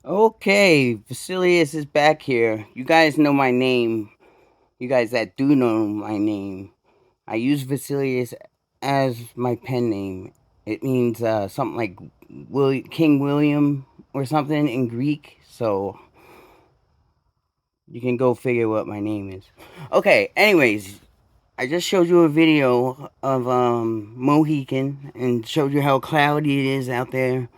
Okay, Vasilious is back here. You guys know my name. You guys that do know my name. I use Vasilious as my pen name. It means something like King William or something in Greek. So you can go figure what my name is. Okay, anyways, I just showed you a video of Mohican and showed you how cloudy it is out there.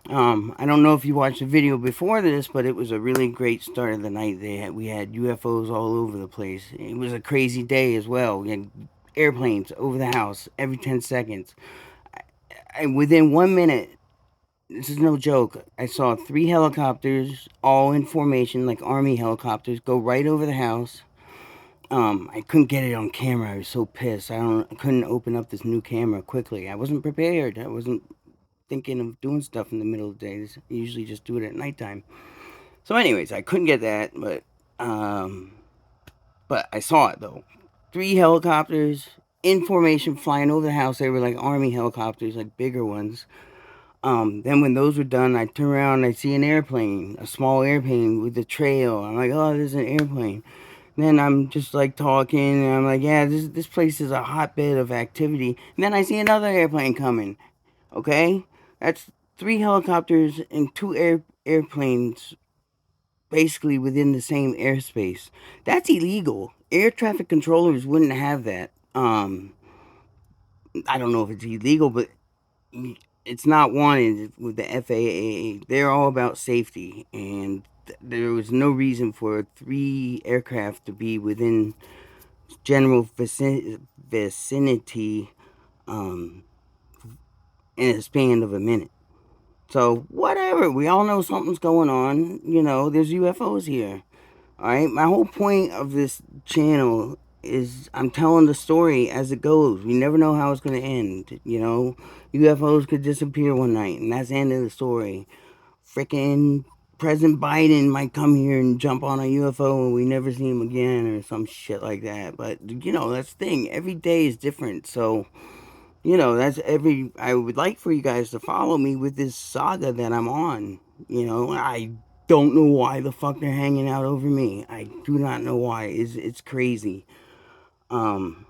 I don't know if you watched the video before this, but it was a really great start of the night. We had UFOs all over the place. It was a crazy day as well. We had airplanes over the house every 10 seconds. And within 1 minute, this is no joke, I saw three helicopters, all in formation, like army helicopters, go right over the house. I couldn't get it on camera. I was so pissed. I couldn't open up this new camera quickly. I wasn't prepared. I wasn't thinking of doing stuff in the middle of the day. I usually just do it at nighttime. So, anyways, I couldn't get that, um, but I saw it though. Three helicopters in formation flying over the house. They were like army helicopters, like bigger ones. Then when those were done, I turn around and I see an airplane, a small airplane with a trail. I'm like, oh, there's an airplane. Then I'm just like talking, and I'm like, yeah, this place is a hotbed of activity. And then I see another airplane coming. Okay, that's three helicopters and two airplanes basically within the same airspace. That's illegal. Air traffic controllers wouldn't have that. I don't know if it's illegal, but it's not wanted with the FAA. They're all about safety, and there was no reason for three aircraft to be within general vicinity um, in a span of a minute. So, whatever. We all know something's going on. There's UFOs here. All right. My whole point of this channel is I'm telling the story as it goes. We never know how it's going to end. UFOs could disappear one night, and that's the end of the story. Freaking President Biden might come here and jump on a UFO and we never see him again or some shit like that. But, that's the thing. Every day is different. So, I would like for you guys to follow me with this saga that I'm on. I don't know why the fuck they're hanging out over me. I do not know why. It's crazy. Um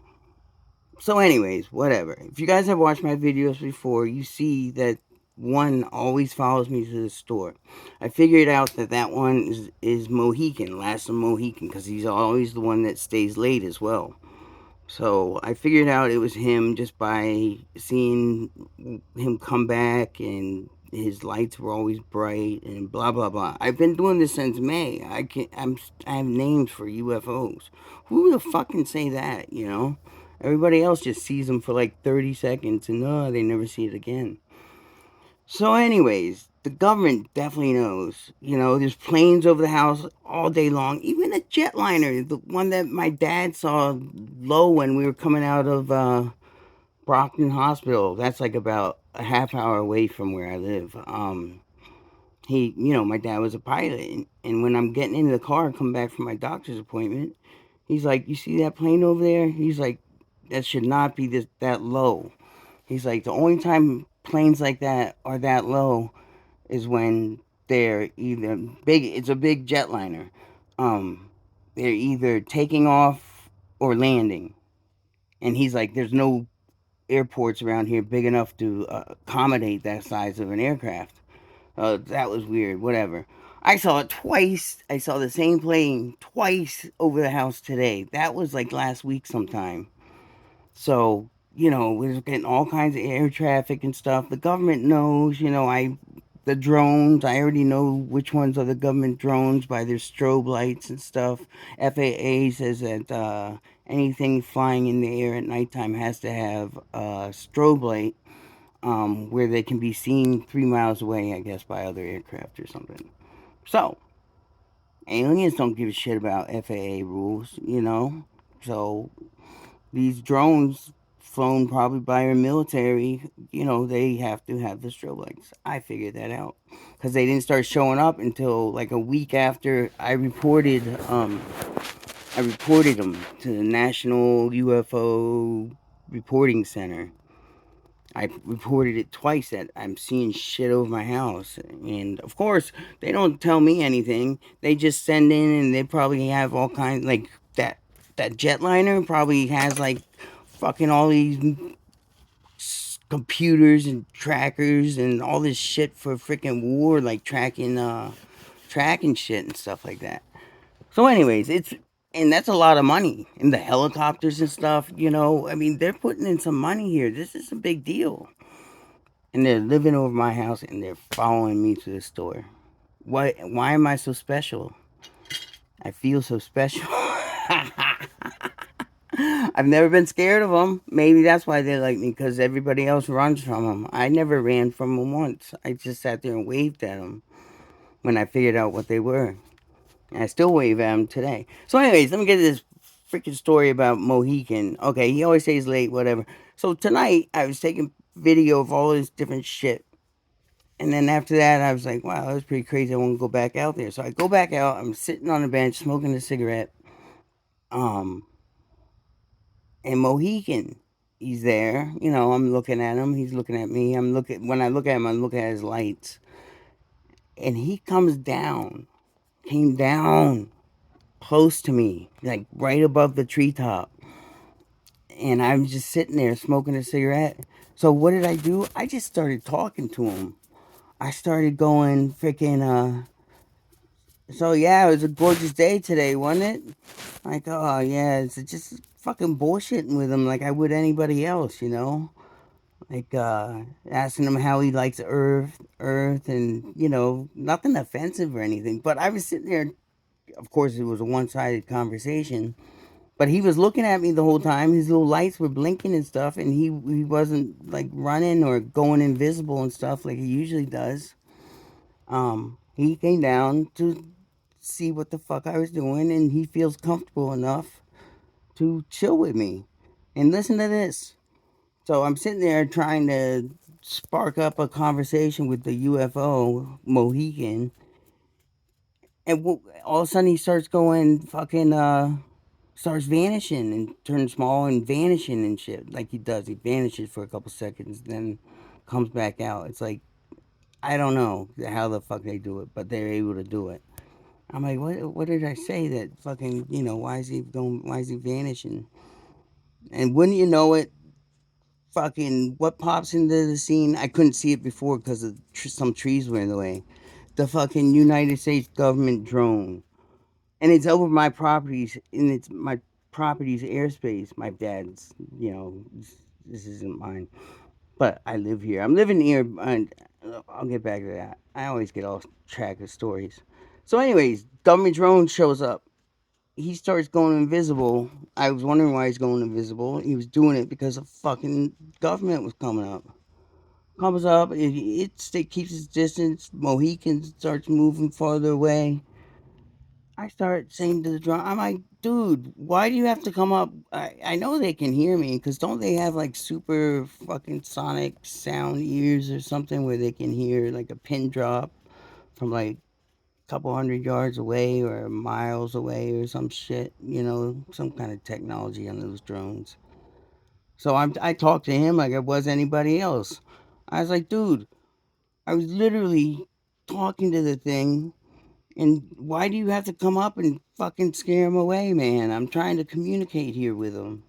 so anyways, whatever. If you guys have watched my videos before, you see that one always follows me to the store. I figured out that one is Mohican, last of Mohican, because he's always the one that stays late as well. So I figured out it was him just by seeing him come back, and his lights were always bright and blah blah blah. I've been doing this since May. I have names for UFOs. Who the fuck can say that? Everybody else just sees them for like 30 seconds and they never see it again. So, anyways, the government definitely knows. There's planes over the house all day long. Even a jetliner, the one that my dad saw low when we were coming out of Brockton Hospital. That's like about a half hour away from where I live. My dad was a pilot, and when I'm getting into the car, coming back from my doctor's appointment, he's like, "You see that plane over there?" He's like, "That should not be that low." He's like, "The only time planes like that are that low is when they're either big. It's a big jetliner. They're either taking off or landing." And he's like, "There's no airports around here big enough to accommodate that size of an aircraft." That was weird. Whatever. I saw it twice. I saw the same plane twice over the house today. That was like last week sometime. So, we're getting all kinds of air traffic and stuff. The government knows, the drones, I already know which ones are the government drones by their strobe lights and stuff. FAA says that anything flying in the air at nighttime has to have a strobe light where they can be seen 3 miles away, I guess, by other aircraft or something. So, aliens don't give a shit about FAA rules. So, these drones flown probably by our military, they have to have the strobe lights. I figured that out because they didn't start showing up until like a week after I reported them to the National UFO Reporting Center. I reported it twice that I'm seeing shit over my house. And of course, they don't tell me anything. They just send in and they probably have all kinds, like that jetliner probably has like fucking all these computers and trackers and all this shit for freaking war, like tracking shit and stuff like that. So, anyways, and that's a lot of money. And the helicopters and stuff, I mean, they're putting in some money here. This is a big deal. And they're living over my house and they're following me to the store. Why am I so special? I feel so special. I've never been scared of them. Maybe that's why they like me, because everybody else runs from them. I never ran from them once. I just sat there and waved at them when I figured out what they were. And I still wave at them today. So, anyways, let me get to this freaking story about Mohican. Okay, he always stays late, whatever. So tonight I was taking video of all this different shit. And then after that, I was like, wow, that was pretty crazy. I want to go back out there. So I go back out. I'm sitting on a bench smoking a cigarette. Um, and Mohican, he's there. I'm looking at him. He's looking at me. When I look at him, I'm looking at his lights. And he came down close to me, like right above the treetop. And I'm just sitting there smoking a cigarette. So what did I do? I just started talking to him. I started going freaking, so yeah, it was a gorgeous day today, wasn't it? Like, oh yeah, it's just fucking bullshitting with him like I would anybody else. Like asking him how he likes Earth, and nothing offensive or anything. But I was sitting there. Of course, it was a one-sided conversation. But he was looking at me the whole time. His little lights were blinking and stuff, and he wasn't like running or going invisible and stuff like he usually does. He came down to see what the fuck I was doing, and he feels comfortable enough to chill with me. And listen to this. So I'm sitting there trying to spark up a conversation with the UFO Mohican, and all of a sudden he starts going fucking starts vanishing and turns small and vanishing and shit like he does. He vanishes for a couple seconds, then comes back out. It's like I don't know how the fuck they do it, but they're able to do it. I'm like, what did I say that fucking, why is he going, why is he vanishing? And wouldn't you know it, fucking, what pops into the scene? I couldn't see it before because some trees were in the way. The fucking United States government drone. And it's over my properties, and it's my property's airspace. My dad's, this isn't mine. But I live here. I'm living here, and I'll get back to that. I always get off track of stories. So, anyways, government drone shows up. He starts going invisible. I was wondering why he's going invisible. He was doing it because the fucking government was coming up. Comes up, it keeps its distance. Mohican starts moving farther away. I start saying to the drone, I'm like, dude, why do you have to come up? I know they can hear me because don't they have like super fucking sonic sound ears or something where they can hear like a pin drop from like a couple hundred yards away or miles away or some shit, some kind of technology on those drones. So I talked to him like it was anybody else. I was like, dude, I was literally talking to the thing, and why do you have to come up and fucking scare him away, man? I'm trying to communicate here with him.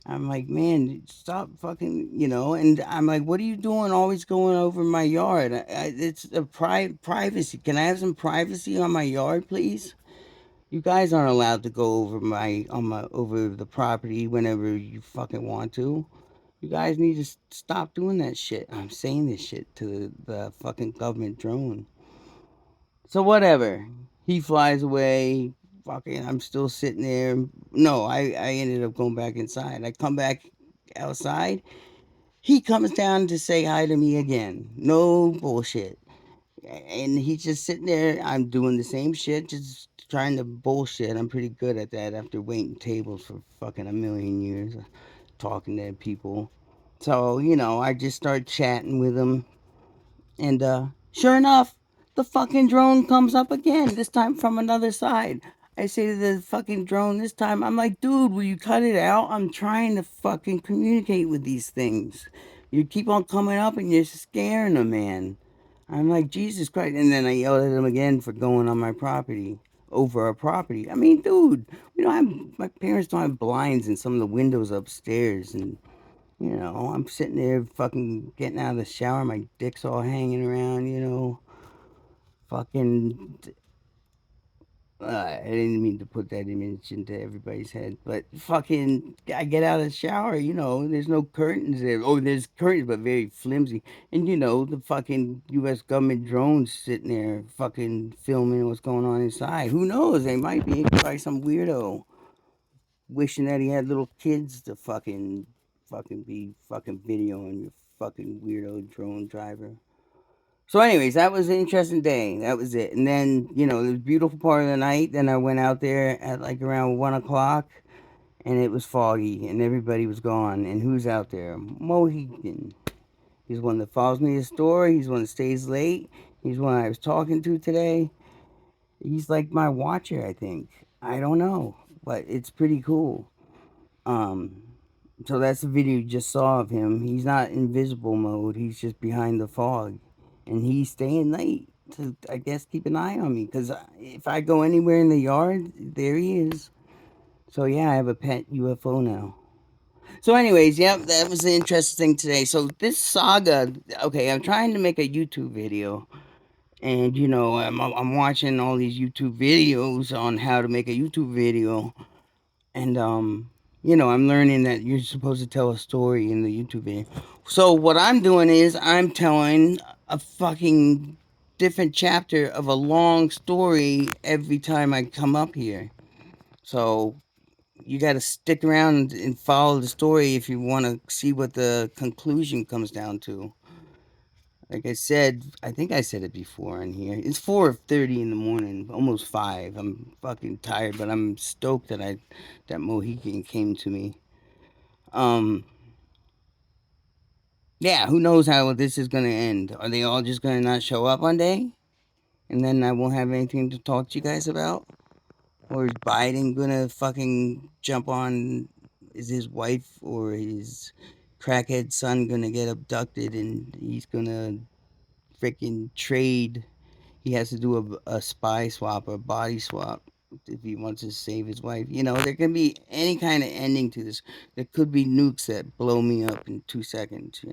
I'm like, man, stop fucking. And I'm like, what are you doing always going over my yard? It's a privacy. Can I have some privacy on my yard, please? You guys aren't allowed to go over the property whenever you fucking want to. You guys need to stop doing that shit. I'm saying this shit to the fucking government drone. So whatever. He flies away. Fucking, I'm still sitting there. No, I ended up going back inside. I come back outside. He comes down to say hi to me again. No bullshit. And he's just sitting there. I'm doing the same shit, just trying to bullshit. I'm pretty good at that after waiting tables for fucking a million years, talking to people. So, I just start chatting with him. And sure enough, the fucking drone comes up again, this time from another side. I say to the fucking drone this time, I'm like, dude, will you cut it out? I'm trying to fucking communicate with these things. You keep on coming up and you're scaring them, man. I'm like, Jesus Christ. And then I yelled at him again for going on my property, over our property. I mean, dude, we don't have, my parents don't have blinds in some of the windows upstairs. And, I'm sitting there fucking getting out of the shower. My dick's all hanging around, fucking I didn't mean to put that image into everybody's head, but fucking, I get out of the shower, there's no curtains there. Oh, there's curtains, but very flimsy. And the fucking U.S. government drones sitting there fucking filming what's going on inside. Who knows? They might be probably some weirdo wishing that he had little kids to fucking be fucking videoing your fucking weirdo drone driver. So, anyways, that was an interesting day. That was it. And then, the beautiful part of the night. Then I went out there at like around 1 o'clock, and it was foggy, and everybody was gone. And who's out there? Mohican. He's one that follows me to the store. He's one that stays late. He's one I was talking to today. He's like my watcher, I think. I don't know, but it's pretty cool. Um, so that's the video you just saw of him. He's not invisible mode. He's just behind the fog, and he's staying late to, I guess, keep an eye on me. Cause if I go anywhere in the yard, there he is. So yeah, I have a pet UFO now. So, anyways, yep, that was the interesting thing today. So this saga, okay, I'm trying to make a YouTube video, and I'm watching all these YouTube videos on how to make a YouTube video, and I'm learning that you're supposed to tell a story in the YouTube video. So what I'm doing is I'm telling a fucking different chapter of a long story every time I come up here. So you got to stick around and follow the story if you want to see what the conclusion comes down to. Like I said, I think I said it before in here. It's 4:30 in the morning, almost 5. I'm fucking tired, but I'm stoked that Mohican came to me. Um, yeah, who knows how this is gonna end? Are they all just gonna not show up one day, and then I won't have anything to talk to you guys about? Or is Biden gonna fucking jump on? Is his wife or his crackhead son gonna get abducted and he's gonna freaking trade? He has to do a spy swap or a body swap if he wants to save his wife. There can be any kind of ending to this. There could be nukes that blow me up in 2 seconds.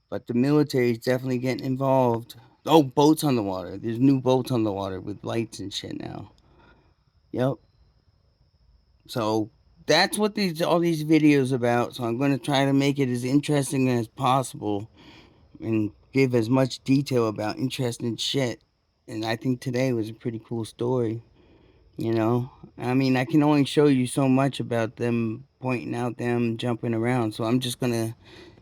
But the military is definitely getting involved. Oh, boats on the water. There's new boats on the water with lights and shit now. Yep. So that's what all these videos about. So I'm going to try to make it as interesting as possible and give as much detail about interesting shit. And I think today was a pretty cool story. I mean, I can only show you so much about them pointing out them jumping around. So I'm just going to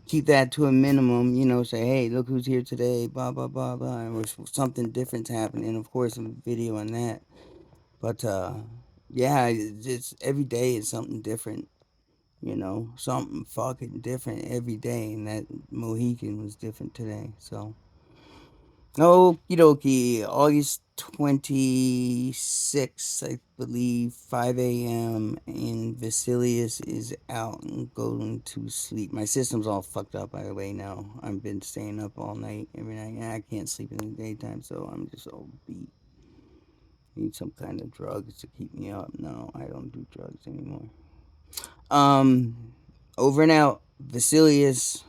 keep that to a minimum, say, hey, look who's here today, blah, blah, blah, blah. Or something different's happening. Of course, a video on that. But, yeah, it's every day is something different. Something fucking different every day, and that Mohican was different today. So, okie dokie, August 26th, I believe, 5 a.m., and Vasilious is out and going to sleep. My system's all fucked up, by the way, now. I've been staying up all night, every night, and I can't sleep in the daytime, so I'm just all beat. Need some kind of drugs to keep me up. No, I don't do drugs anymore. Over and out, Vasilious,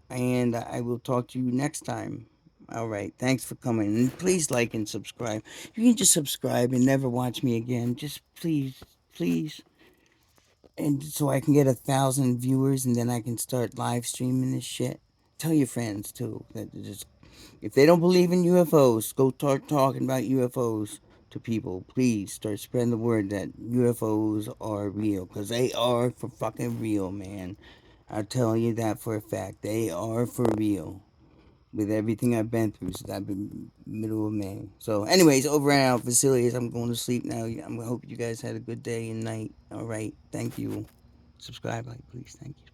and I will talk to you next time. All right, thanks for coming, and please like and subscribe. You can just subscribe and never watch me again. Just please, please, and so I can get 1,000 viewers, and then I can start live streaming this shit. Tell your friends too. That just if they don't believe in UFOs, go start talking about UFOs to people. Please start spreading the word that UFOs are real, because they are for fucking real, man. I'll tell you that for a fact. They are for real. With everything I've been through since I've been middle of May. So, anyways, over and out, Vasilious. I'm going to sleep now. I hope you guys had a good day and night. All right. Thank you. Subscribe, like, please. Thank you.